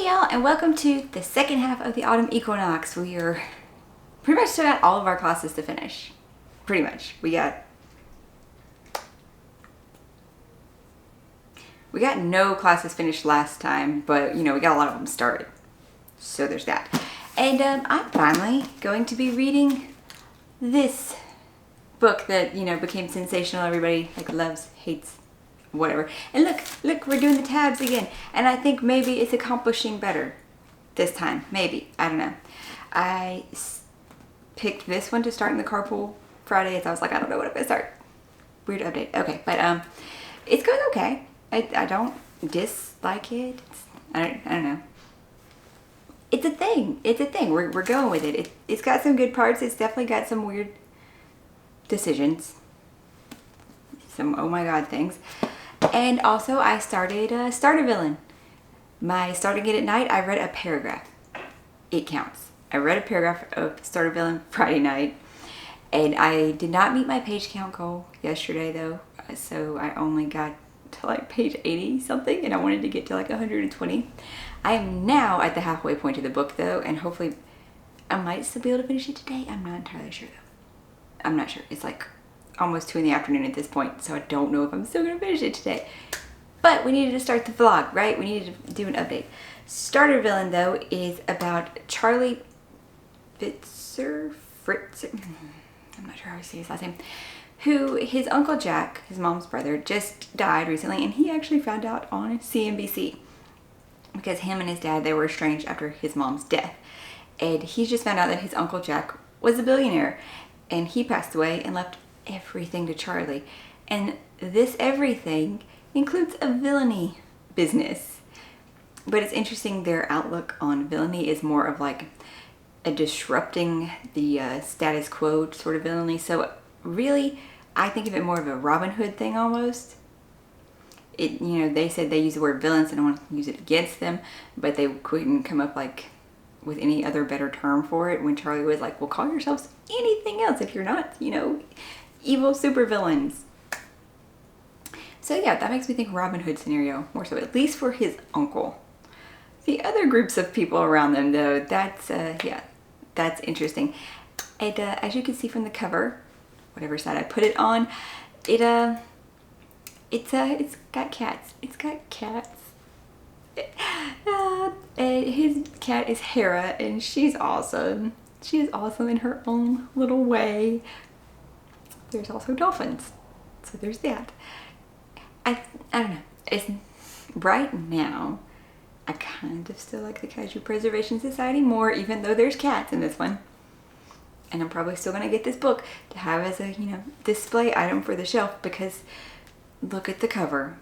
Hey y'all, and welcome to the second half of the autumn equinox. We are pretty much still got all of our classes to finish. Pretty much. We got no classes finished last time, but we got a lot of them started. So there's that. And I'm finally going to be reading this book that, became sensational. Everybody loves, hates, whatever. And look, we're doing the tabs again. And I think maybe it's accomplishing better this time. Maybe. I don't know. I picked this one to start in the carpool Friday as I was like, I don't know what I'm going to start. Weird update. Okay, but it's going okay. I don't dislike it. I don't know. It's a thing. It's a thing. We're going with it. It's got some good parts. It's definitely got some weird decisions. Some oh my god things. And also I started Starter Villain. My starting it at night, I read a paragraph. It counts. I read a paragraph of Starter Villain Friday night. And I did not meet my page count goal yesterday though. So I only got to page 80 something and I wanted to get to 120. I am now at the halfway point of the book though, and hopefully I might still be able to finish it today. I'm not entirely sure though. I'm not sure. It's almost 2 in the afternoon at this point, so I don't know if I'm still gonna finish it today. But we needed to start the vlog, right? We needed to do an update. Starter Villain though is about Charlie Fritzer, I'm not sure how to say his last name, who his Uncle Jack, his mom's brother, just died recently, and he actually found out on CNBC because him and his dad, they were estranged after his mom's death. And he just found out that his Uncle Jack was a billionaire and he passed away and left everything to Charlie. And this everything includes a villainy business. But it's interesting, their outlook on villainy is more of a disrupting the status quo sort of villainy. So really, I think of it more of a Robin Hood thing almost. They said they use the word villains and I want to use it against them, but they couldn't come up with any other better term for it when Charlie was like, well, call yourselves anything else if you're not, evil supervillains. So yeah, that makes me think Robin Hood scenario more so, at least for his uncle. The other groups of people around them though, that's interesting. And as you can see from the cover, whatever side I put it on, it's got cats. It's got cats. And his cat is Hera, and she's awesome. She is awesome in her own little way. There's also dolphins, so there's that. I don't know. It's right now. I kind of still like the Kaiju Preservation Society more, even though there's cats in this one. And I'm probably still gonna get this book to have as a display item for the shelf because look at the cover.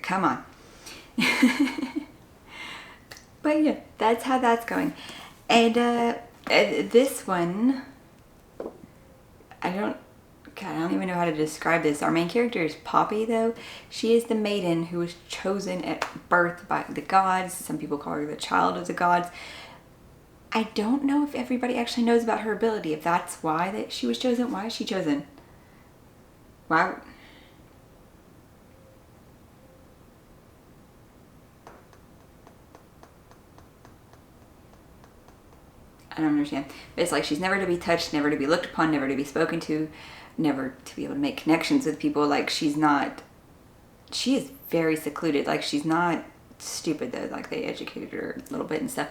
Come on. But yeah, that's how that's going. And this one, I don't even know how to describe this. Our main character is Poppy though. She is the maiden who was chosen at birth by the gods. Some people call her the child of the gods. I don't know if everybody actually knows about her ability. If that's why that she was chosen. Why is she chosen? Why? I don't understand. But it's she's never to be touched, never to be looked upon, never to be spoken to, never to be able to make connections with people. She is very secluded. She's not stupid though. They educated her a little bit and stuff.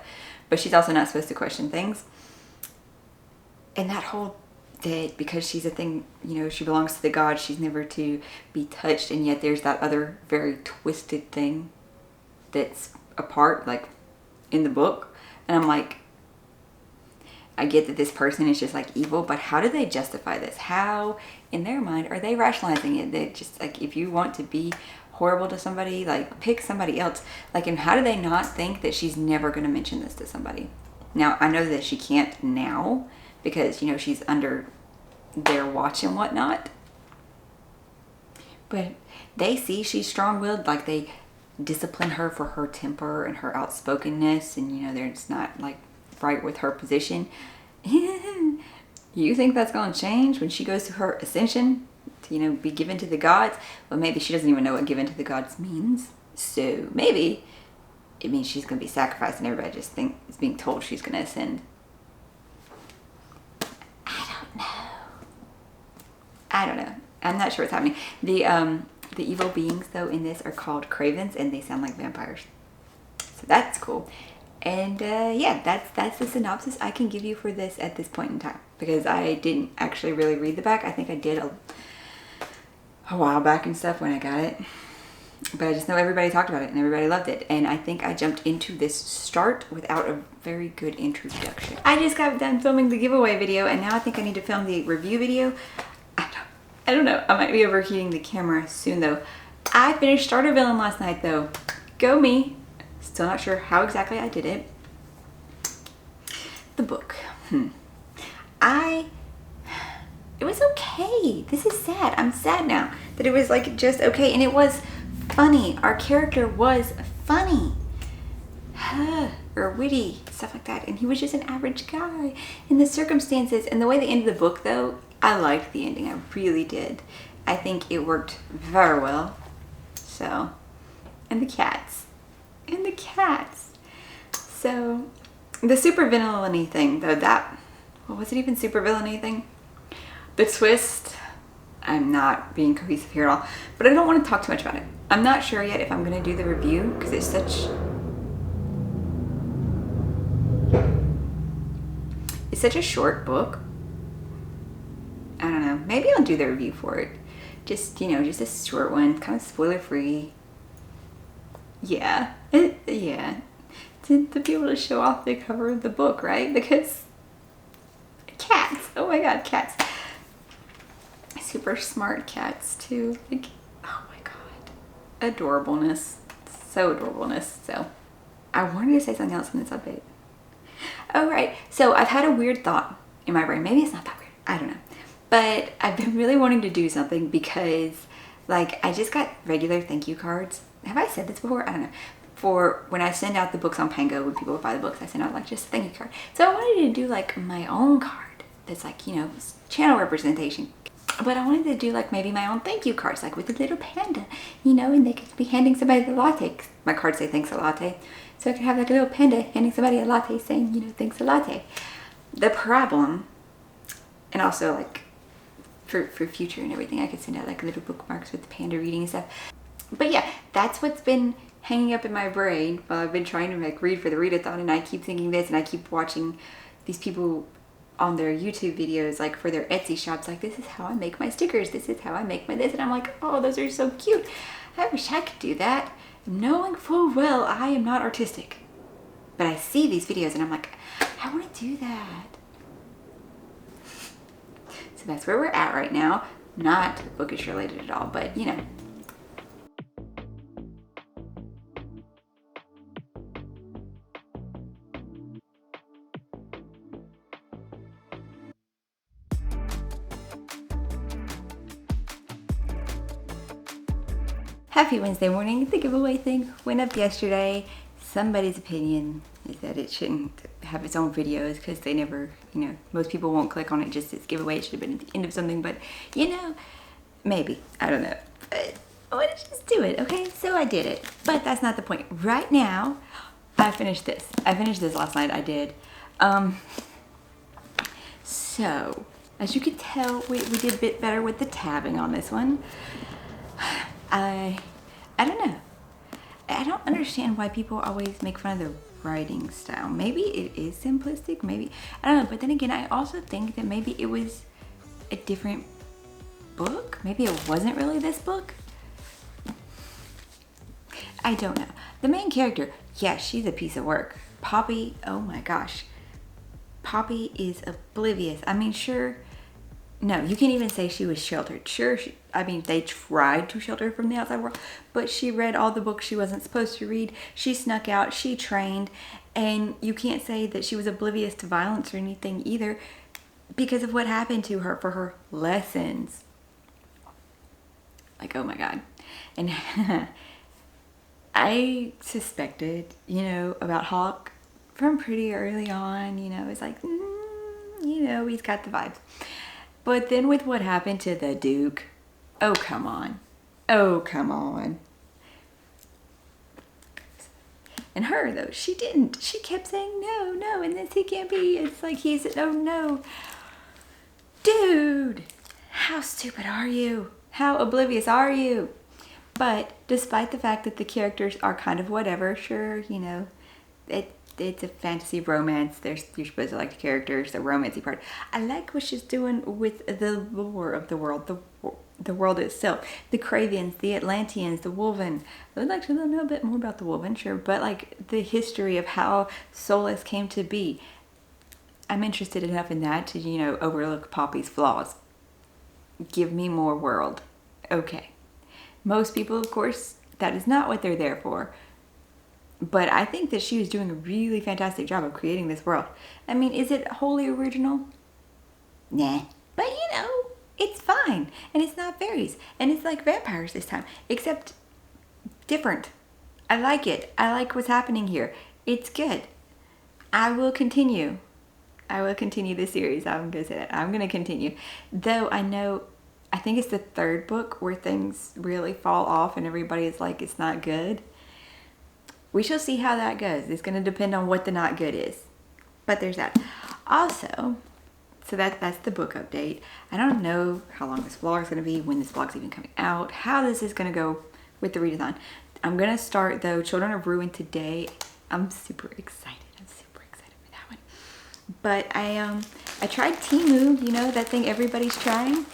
But she's also not supposed to question things. And that whole that because she's a thing, she belongs to the gods, she's never to be touched, and yet there's that other very twisted thing that's a part, in the book. And I'm I get that this person is just evil, but how do they justify this? How, in their mind, are they rationalizing it? That just if you want to be horrible to somebody, pick somebody else. And how do they not think that she's never going to mention this to somebody? Now, I know that she can't now because, she's under their watch and whatnot. But they see she's strong-willed, they discipline her for her temper and her outspokenness, and, they're just not, right with her position. You think that's going to change when she goes to her ascension to, be given to the gods? Well, maybe she doesn't even know what given to the gods means. So maybe it means she's going to be sacrificed and everybody just is being told she's going to ascend. I don't know. I'm not sure what's happening. The evil beings though in this are called cravens and they sound like vampires. So that's cool. And yeah, that's the synopsis I can give you for this at this point in time, because I didn't actually really read the back. I think I did a while back and stuff when I got it. But I just know everybody talked about it and everybody loved it. And I think I jumped into this start without a very good introduction. I just got done filming the giveaway video and now I think I need to film the review video. I don't know. I might be overheating the camera soon though. I finished Starter Villain last night though. Go me. Still not sure how exactly I did it. The book. It was okay. This is sad. I'm sad now that it was like just okay. And it was funny. Our character was funny. Or witty. Stuff like that. And he was just an average guy in the circumstances. And the way they ended the book though, I liked the ending. I really did. I think it worked very well. So, and the cats. And the cats. So, the super villainy thing though, well, was it even super villainy thing? The twist, I'm not being cohesive here at all, but I don't want to talk too much about it. I'm not sure yet if I'm going to do the review because it's such a short book. I don't know. Maybe I'll do the review for it. Just, you know, just a short one, kind of spoiler free. Yeah. Yeah. To be able to show off the cover of the book, right? Because cats. Oh my god, cats. Super smart cats too. Like, oh my god. Adorableness. So adorableness. So I wanted to say something else in this update. Oh right. So I've had a weird thought in my brain. Maybe it's not that weird. I don't know. But I've been really wanting to do something because like I just got regular thank you cards. Have I said this before? I don't know. For when I send out the books on Pango, when people buy the books, I send out like just a thank you card. So I wanted to do like my own card that's like, you know, channel representation. But I wanted to do like maybe my own thank you cards, like with a little panda, you know, and they could be handing somebody the latte. My cards say thanks a latte. So I could have like a little panda handing somebody a latte saying, you know, thanks a latte. The problem, and also like for future and everything, I could send out like little bookmarks with the panda reading and stuff. But yeah, that's what's been hanging up in my brain while I've been trying to like read for the readathon, and I keep thinking this and I keep watching these people on their YouTube videos like for their Etsy shops, like this is how I make my stickers, this is how I make my this, and I'm like, oh, those are so cute. I wish I could do that, knowing full well I am not artistic. But I see these videos and I'm like, I want to do that. So that's where we're at right now. Not bookish related at all, but you know. Happy Wednesday morning. The giveaway thing went up yesterday. Somebody's opinion is that it shouldn't have its own videos because they never, you know, most people won't click on it just as giveaway. It should have been at the end of something, but you know, maybe. I don't know. But I want to just do it, okay? So I did it. But that's not the point. Right now, I finished this. I finished this last night. I did. So, as you can tell, we did a bit better with the tabbing on this one. I don't know. I don't understand why people always make fun of the writing style. Maybe it is simplistic, maybe, I don't know. But then again, I also think that maybe it was a different book. Maybe it wasn't really this book. I don't know. The main character, yeah, she's a piece of work. Poppy, oh my gosh. Poppy is oblivious. I mean, sure, no, you can't even say she was sheltered. Sure, I mean, they tried to shelter her from the outside world, but she read all the books she wasn't supposed to read. She snuck out, she trained, and you can't say that she was oblivious to violence or anything either because of what happened to her for her lessons. Like, oh my God. And I suspected, you know, about Hawk from pretty early on. You know, it's like, you know, he's got the vibes. But then with what happened to the Duke, oh, come on. Oh, come on. And her, though, she didn't. She kept saying, no, no, and this he can't be. It's like he's, oh no. Dude, how stupid are you? How oblivious are you? But despite the fact that the characters are kind of whatever, sure, you know, it's a fantasy romance. You're supposed to like the characters, the romancy part. I like what she's doing with the lore of the world, the world itself, the Cravians, the Atlanteans, the Wolven. I would like to know a bit more about the Wolven, sure, but like the history of how Solus came to be. I'm interested enough in that to, you know, overlook Poppy's flaws. Give me more world. Okay. Most people, of course, that is not what they're there for. But I think that she was doing a really fantastic job of creating this world. I mean, is it wholly original? Nah. But you know, it's fine. And it's not fairies. And it's like vampires this time. Except different. I like it. I like what's happening here. It's good. I will continue. I will continue this series. I'm going to say that. I'm going to continue. Though I think it's the third book where things really fall off and everybody is like, it's not good. We shall see how that goes. It's going to depend on what the not good is. But there's that. Also, so that's the book update. I don't know how long this vlog is going to be, when this vlog's even coming out, how this is going to go with the readathon. I'm going to start, though, Children of Ruin today. I'm super excited. I'm super excited for that one. But I tried Temu, you know, that thing everybody's trying.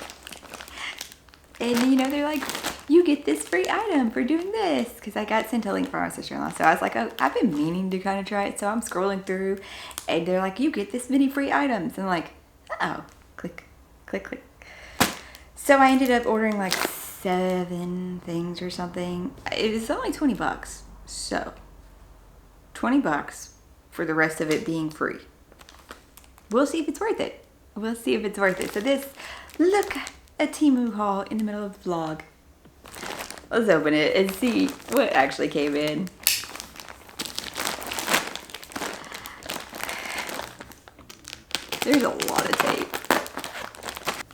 And, you know, they're like, you get this free item for doing this. Because I got sent a link from my sister-in-law. So I was like, oh, I've been meaning to kind of try it. So I'm scrolling through. And they're like, you get this many free items. And I'm like, oh, click, click, click. So I ended up ordering like 7 things or something. It was only 20 bucks. So 20 bucks for the rest of it being free. We'll see if it's worth it. We'll see if it's worth it. So this, look, a Temu haul in the middle of the vlog. Let's open it and see what actually came in. There's a lot of tape.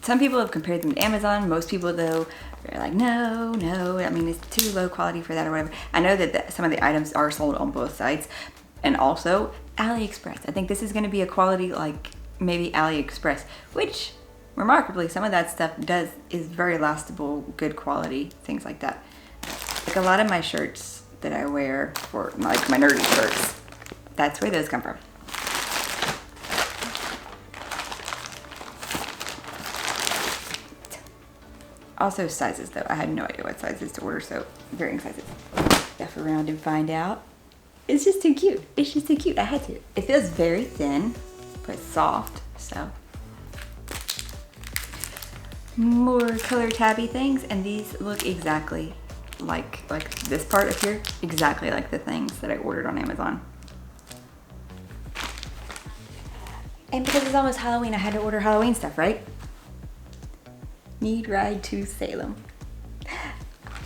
Some people have compared them to Amazon. Most people, though, are like, no, no. I mean, it's too low quality for that or whatever. I know that some of the items are sold on both sites. And also, AliExpress. I think this is going to be a quality like maybe AliExpress, which remarkably, some of that stuff is very lastable, good quality, things like that. Like a lot of my shirts that I wear, for like my nerdy shirts, that's where those come from. Also sizes though, I had no idea what sizes to order, so varying sizes. Stuff around and find out. It's just too cute. It's just too cute, I had to. It feels very thin, but soft, so. More color tabby things, and these look exactly like this part up here, exactly like the things that I ordered on Amazon. And because it's almost Halloween, I had to order Halloween stuff, right? Need ride to Salem.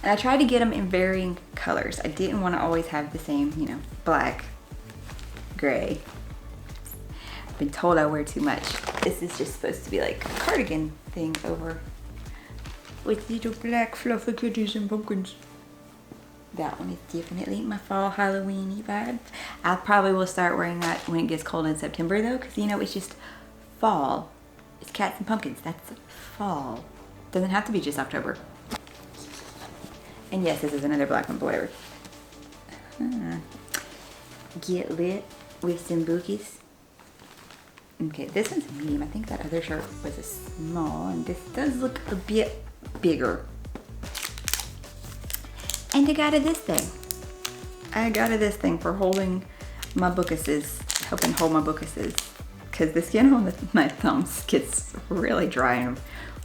And I tried to get them in varying colors. I didn't want to always have the same, you know, black, gray. I've been told I wear too much. This is just supposed to be like a cardigan thing over with little black fluffy kitties and pumpkins. That one is definitely my fall Halloween-y vibe. I probably will start wearing that when it gets cold in September though, because you know, it's just fall. It's cats and pumpkins, that's fall. Doesn't have to be just October. And yes, this is another black one, but whatever. Get lit with some bookies. Okay, this one's a medium. I think that other shirt was a small, and this does look a bit bigger. And I got this thing. I got this thing for holding my bookuses, helping hold my bookuses, because the skin on my thumbs gets really dry and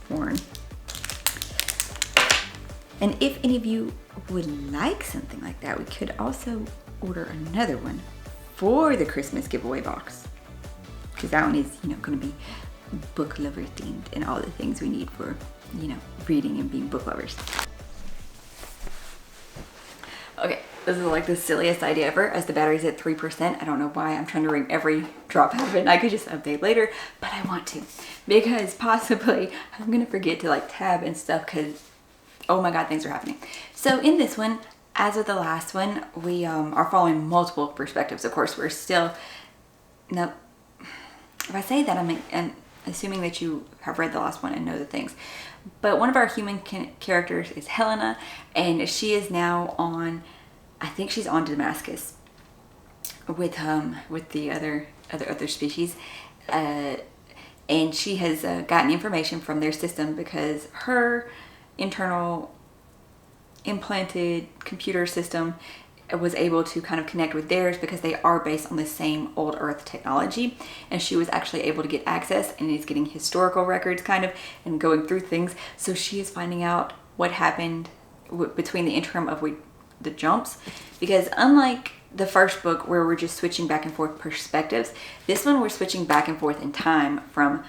worn. And if any of you would like something like that, we could also order another one for the Christmas giveaway box. Because that one is, you know, going to be book lover themed and all the things we need for, you know, reading and being book lovers. Okay, this is like the silliest idea ever, as the battery's at 3%. I don't know why I'm trying to wring every drop out of it. I could just update later, but I want to. Because possibly I'm going to forget to like tab and stuff because, oh my God, things are happening. So in this one, As with the last one, we are following multiple perspectives. Of course, we're still, no, if I say that, I'm assuming that you have read the last one and know the things. But one of our human characters is Helena, and she is now on, I think she's on Damascus with the other species, and she has gotten information from their system because her internal implanted computer system was able to kind of connect with theirs because they are based on the same old Earth technology, and she was actually able to get access and is getting historical records kind of and going through things. So she is finding out what happened between the interim of the jumps, because unlike the first book where we're just switching back and forth perspectives, this one we're switching back and forth in time from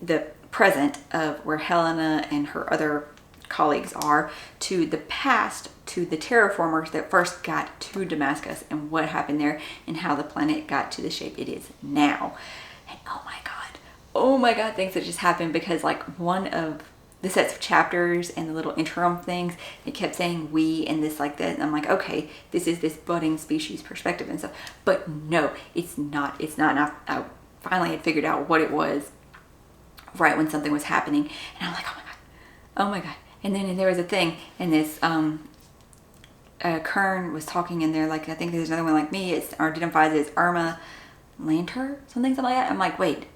the present of where Helena and her other colleagues are to the past, to the terraformers that first got to Damascus and what happened there and how the planet got to the shape it is now. And oh my god, things that just happened, because like one of the sets of chapters and the little interim things, it kept saying we and this like that, and I'm like, okay, this is this budding species perspective and stuff, but no, it's not. I finally had figured out what it was right when something was happening, and I'm like, oh my god. And then there was a thing, and this Kern was talking in there, like, I think there's another one like me, it's identifies as Irma Lanter, something like that. I'm like, wait.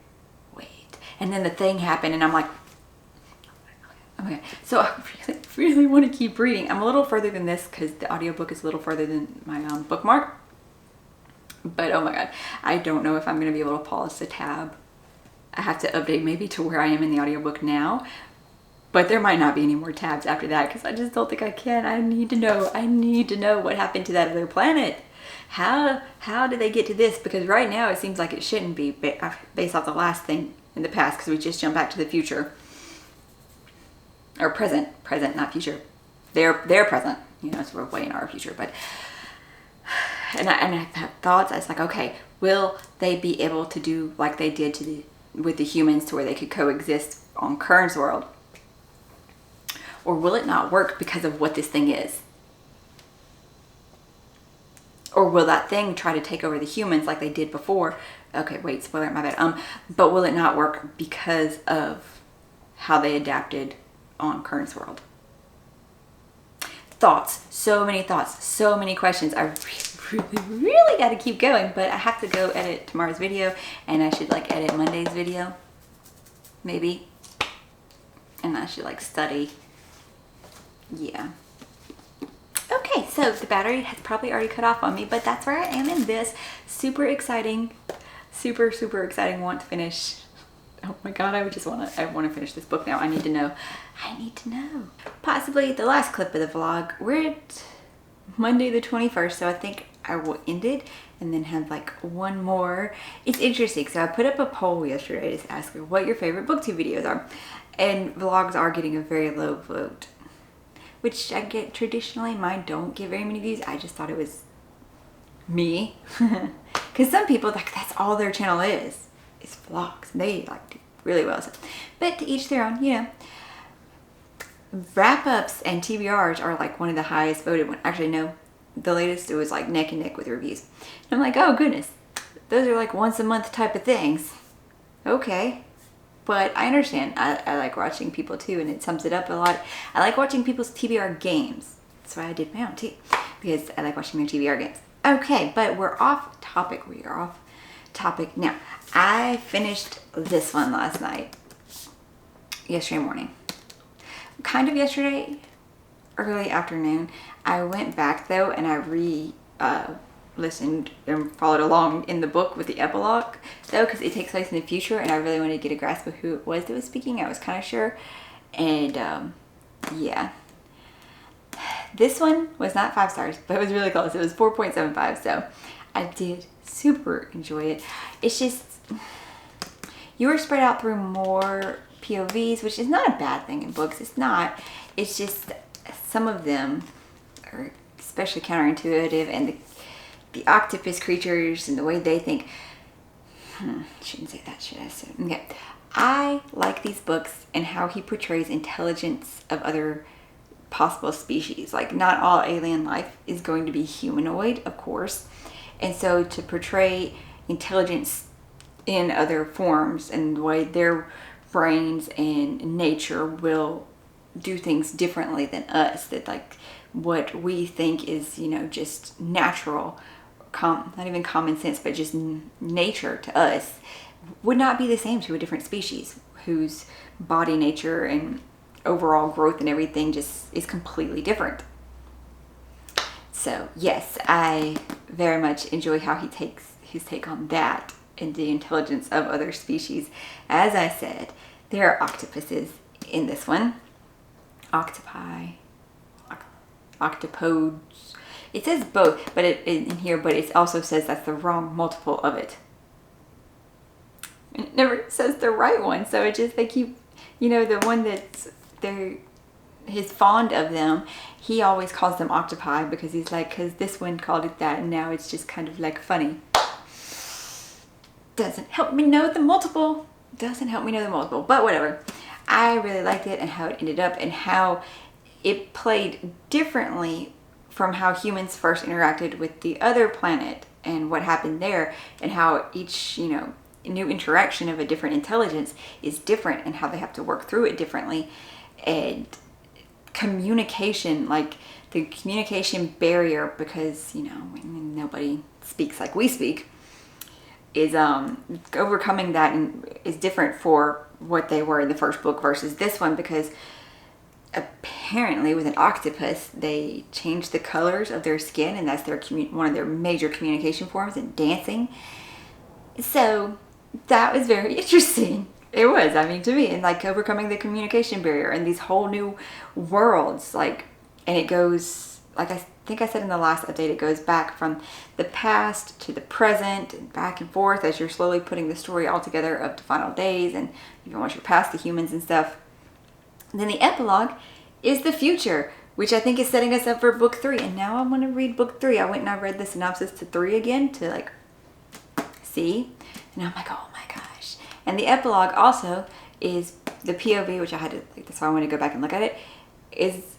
And then the thing happened, and I'm like, okay. So I really want to keep reading. I'm a little further than this because the audiobook is a little further than my bookmark. But oh my god, I don't know if I'm going to be able to pause the tab. I have to update maybe to where I am in the audiobook now. But there might not be any more tabs after that because I just don't think I can. I need to know what happened to that other planet. How did they get to this? Because right now it seems like it shouldn't be based off the last thing in the past, because we just jumped back to the future. Or present, not future. They're present, you know, so we're way in our future. But and I have thoughts. I was like, okay, will they be able to do like they did with the humans, to where they could coexist on Kern's world? Or will it not work because of what this thing is? Or will that thing try to take over the humans like they did before? Okay, wait, spoiler, my bad. But will it not work because of how they adapted on Kern's world? Thoughts, so many thoughts, so many questions. I really got to keep going, but I have to go edit tomorrow's video, and I should like edit Monday's video, maybe. And I should like study. Yeah. Okay, so the battery has probably already cut off on me, but that's where I am in this. Super exciting, super exciting. Want to finish. Oh my god, I want to finish this book now. I need to know. Possibly the last clip of the vlog. We're at Monday the 21st, so I think I will end it and then have like one more. It's interesting, so I put up a poll yesterday to ask what your favorite booktube videos are, and vlogs are getting a very low vote, which I get traditionally. Mine don't get very many views. I just thought it was me. Because some people, like, that's all their channel is vlogs. They like do really well. So. But to each their own, you know. Wrap-ups and TBRs are like one of the highest voted ones. Actually, no. The latest, it was like neck and neck with reviews. And I'm like, oh goodness. Those are like once a month type of things. Okay. But I understand. I like watching people too, and it sums it up a lot. I like watching people's TBR games. That's why I did my own too, because I like watching their TBR games. Okay, but we're off topic. We are off topic now. I finished this one last night. Yesterday morning. Kind of yesterday, early afternoon. I went back though, and I listened and followed along in the book with the epilogue though, because it takes place in the future, and I really wanted to get a grasp of who it was that was speaking. I was kind of sure, and yeah, this one was not 5 stars, but it was really close. It was 4.75, so I did super enjoy it. It's just, you were spread out through more POVs, which is not a bad thing in books. It's not. It's just some of them are especially counterintuitive, and the octopus creatures and the way they think. Shouldn't say that, should I? Say? Okay. I like these books and how he portrays intelligence of other possible species. Like, not all alien life is going to be humanoid, of course. And so to portray intelligence in other forms and the way their brains and nature will do things differently than us, that like what we think is, you know, just natural, not even common sense, but just nature to us, would not be the same to a different species whose body nature and overall growth and everything just is completely different. So yes, I very much enjoy how he takes his take on that and the intelligence of other species. As I said, there are octopuses in this one. Octopi, octopodes. It says both, but in here, but it also says that's the wrong multiple of it. It never says the right one, so it just, they keep, you know, the one that's he's fond of them, he always calls them octopi because he's like, because this one called it that, and now it's just kind of like funny. Doesn't help me know the multiple. Doesn't help me know the multiple, but whatever. I really liked it and how it ended up and how it played differently from how humans first interacted with the other planet and what happened there, and how each, you know, new interaction of a different intelligence is different and how they have to work through it differently. And communication, like the communication barrier, because, you know, nobody speaks like we speak, is overcoming that and is different for what they were in the first book versus this one, because apparently with an octopus they change the colors of their skin, and that's their one of their major communication forms, and dancing. So that was very interesting. It was, I mean, to me, and like overcoming the communication barrier and these whole new worlds, like, and it goes, like I think I said in the last update, it goes back from the past to the present and back and forth as you're slowly putting the story all together up to final days, and even once you're past the humans and stuff. And then the epilogue is the future, which I think is setting us up for book 3. And now I want to read book 3. I went and I read the synopsis to 3 again to like see, and I'm like, oh my gosh. And the epilogue also is the POV, which I had to, like, that's why I want to go back and look at it, is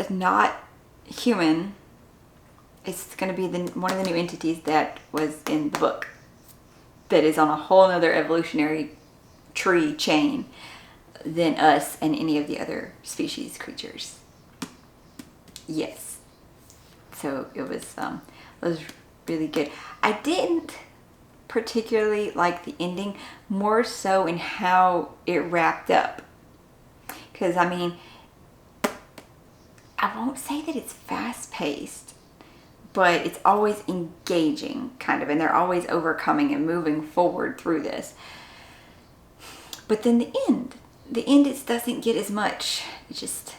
not human. It's going to be one of the new entities that was in the book that is on a whole nother evolutionary tree chain than us and any of the other species creatures. Yes. So it was really good. I didn't particularly like the ending, more so in how it wrapped up. Because, I mean, I won't say that it's fast-paced, but it's always engaging, kind of, and they're always overcoming and moving forward through this. But then the end it doesn't get as much. It's just,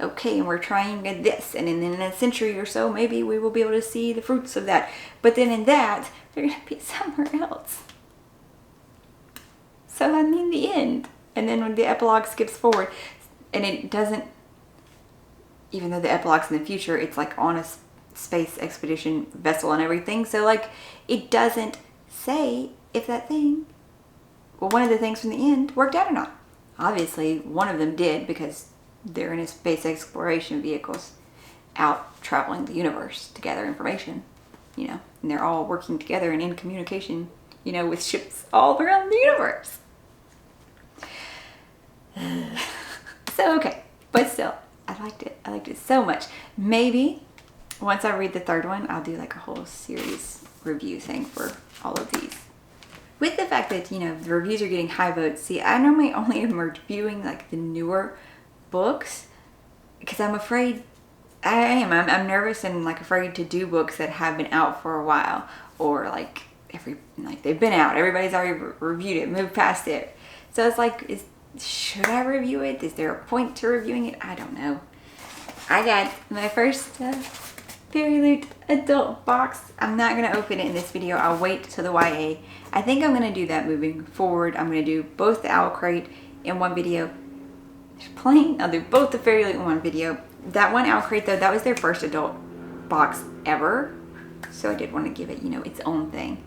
okay, and we're trying this, and in a century or so, maybe we will be able to see the fruits of that. But then in that, they're going to be somewhere else. So, I mean, the end. And then when the epilogue skips forward, and it doesn't, even though the epilogue's in the future, it's like on a space expedition vessel and everything. So, like, it doesn't say if that thing, well, one of the things from the end worked out or not. Obviously, one of them did, because they're in a space exploration vehicles out traveling the universe to gather information, you know, and they're all working together and in communication, you know, with ships all around the universe. So, okay, but still, I liked it. I liked it so much. Maybe once I read the third one, I'll do like a whole series review thing for all of these. With the fact that, you know, the reviews are getting high votes, see, I normally only am reviewing like the newer books because I'm afraid, I'm nervous and like afraid to do books that have been out for a while, or like they've been out, everybody's already reviewed it, moved past it. So it's like, should I review it? Is there a point to reviewing it? I don't know. I got my first Fairy Loot adult box. I'm not going to open it in this video. I'll wait till the YA. I think I'm going to do that moving forward. I'm going to do both the Owl Crate in one video. I'll do both the Fairy Loot in one video. That one Owl Crate, though, that was their first adult box ever. So I did want to give it, you know, its own thing.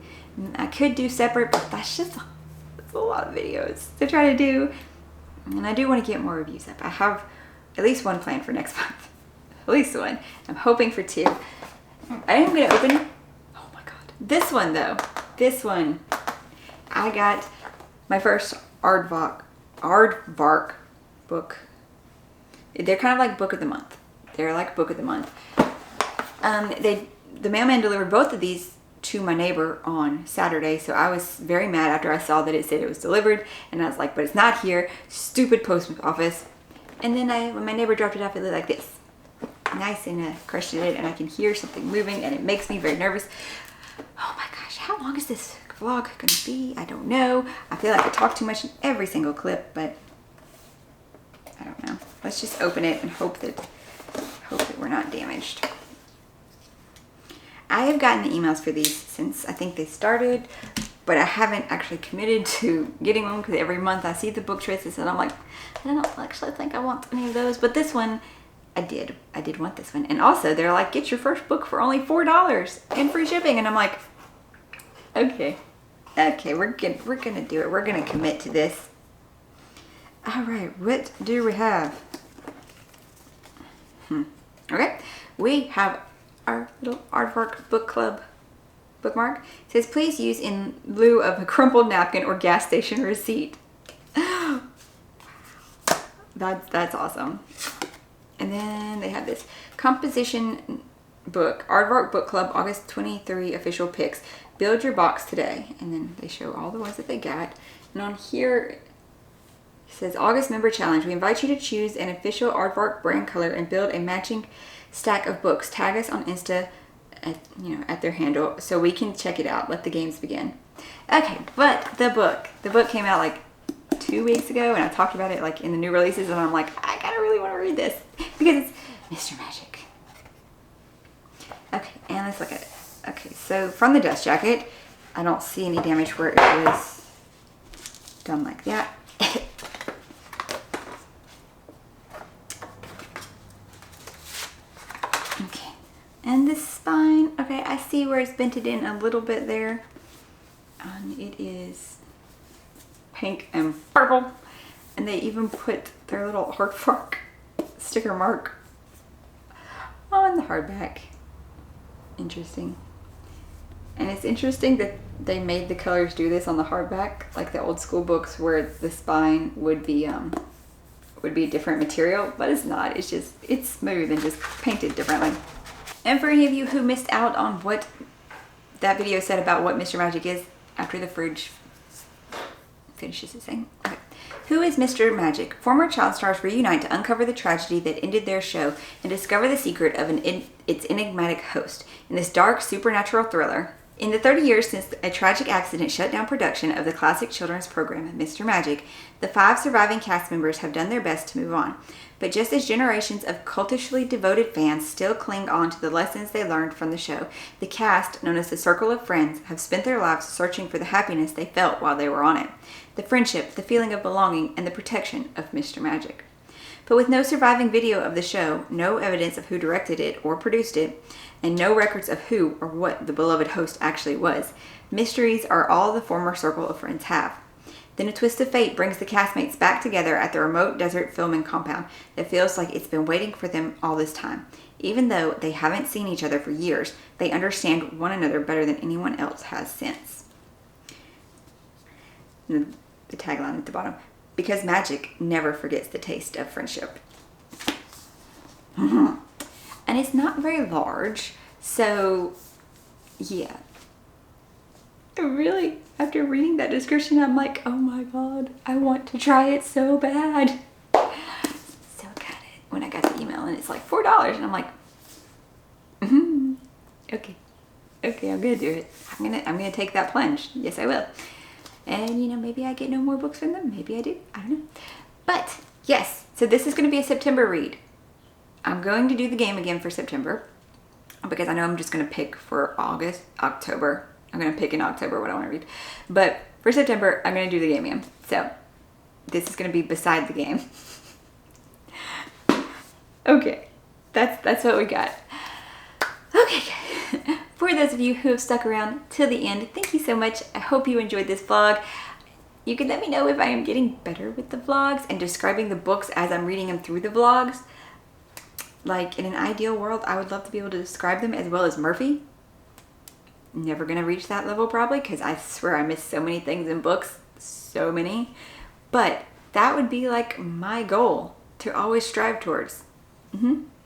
I could do separate, but that's a lot of videos to try to do. And I do want to get more reviews up. I have at least one planned for next month. At least one. I'm hoping for 2. I am going to open, oh my god, this one though. This one. I got my first Aardvark book. They're kind of like book of the month. They're like book of the month. The mailman delivered both of these to my neighbor on Saturday, so I was very mad after I saw that it said it was delivered, and I was like, but it's not here, stupid post office. And then when my neighbor dropped it off, it looked like this. Nice and crushed it, and I can hear something moving, and it makes me very nervous. Oh my gosh, how long is this vlog gonna be? I don't know. I feel like I talk too much in every single clip, but I don't know. Let's just open it and hope that we're not damaged. I have gotten the emails for these since I think they started, but I haven't actually committed to getting them because every month I see the book choices and I'm like, I don't actually think I want any of those, but this one I did want this one. And also they're like, get your first book for only $4 and free shipping, and I'm like, okay, we're gonna do it. We're gonna commit to this. All right, what do we have? Okay, we have our little Aardvark book club bookmark. It says, please use in lieu of a crumpled napkin or gas station receipt. That's awesome. And then they have this composition book, Aardvark Book Club, August 23 official picks. Build your box today. And then they show all the ones that they got. And on here, it says August member challenge. We invite you to choose an official Aardvark brand color and build a matching stack of books. Tag us on Insta at their handle so we can check it out. Let the games begin. Okay, but the book came out like 2 weeks ago, and I talked about it like in the new releases, and I'm like, I kind of really want to read this because it's Mr. Magic. Okay, and let's look at it. Okay, so from the dust jacket, I don't see any damage where it was done like that. Okay, and the spine, okay, I see where it's bented in a little bit there. It is pink and purple, and they even put their little Aardvark sticker mark on the hardback. Interesting. And it's interesting that they made the colors do this on the hardback, like the old school books where the spine would be a different material, but it's not. It's just, it's smooth and just painted differently. And for any of you who missed out on what that video said about what Mr. Magic is, after the fridge finishes his thing. Okay. Who is Mr. Magic? Former child stars reunite to uncover the tragedy that ended their show and discover the secret of its enigmatic host. In this dark supernatural thriller, in the 30 years since a tragic accident shut down production of the classic children's program, Mr. Magic, the 5 surviving cast members have done their best to move on. But just as generations of cultishly devoted fans still cling on to the lessons they learned from the show, the cast, known as the Circle of Friends, have spent their lives searching for the happiness they felt while they were on it. The friendship, the feeling of belonging, and the protection of Mr. Magic. But with no surviving video of the show, no evidence of who directed it or produced it, and no records of who or what the beloved host actually was, mysteries are all the former Circle of Friends have. Then a twist of fate brings the castmates back together at the remote desert filming compound that feels like it's been waiting for them all this time. Even though they haven't seen each other for years, they understand one another better than anyone else has since. And the tagline at the bottom, because magic never forgets the taste of friendship. And it's not very large, so yeah. Really, after reading that description, I'm like, oh my god, I want to try it so bad. So I got it when I got the email, and it's like $4, and I'm like, okay, I'm gonna do it. I'm gonna take that plunge. Yes, I will. And you know, maybe I get no more books from them. Maybe I do. I don't know. But yes, so this is gonna be a September read. I'm going to do the game again for September because I know I'm just gonna pick for October. I'm going to pick in October what I want to read. But for September, I'm going to do the game again. So this is going to be beside the game. Okay. That's what we got. Okay. For those of you who have stuck around till the end, thank you so much. I hope you enjoyed this vlog. You can let me know if I am getting better with the vlogs and describing the books as I'm reading them through the vlogs. Like, in an ideal world, I would love to be able to describe them as well as Murphy. Never gonna reach that level probably, because I swear I miss so many things in books. So many. But that would be like my goal to always strive towards.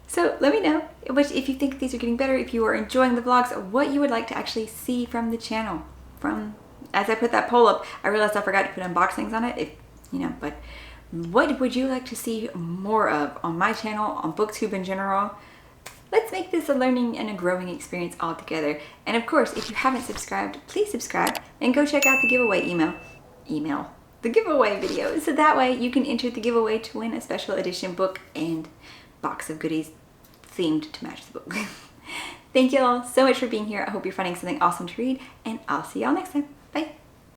So let me know if you think these are getting better, if you are enjoying the vlogs, what you would like to actually see from the channel. As I put that poll up, I realized I forgot to put unboxings on it, but what would you like to see more of on my channel, on booktube in general? Let's make this a learning and a growing experience all together. And of course, if you haven't subscribed, please subscribe and go check out the giveaway the giveaway video. So that way you can enter the giveaway to win a special edition book and box of goodies themed to match the book. Thank you all so much for being here. I hope you're finding something awesome to read, and I'll see y'all next time.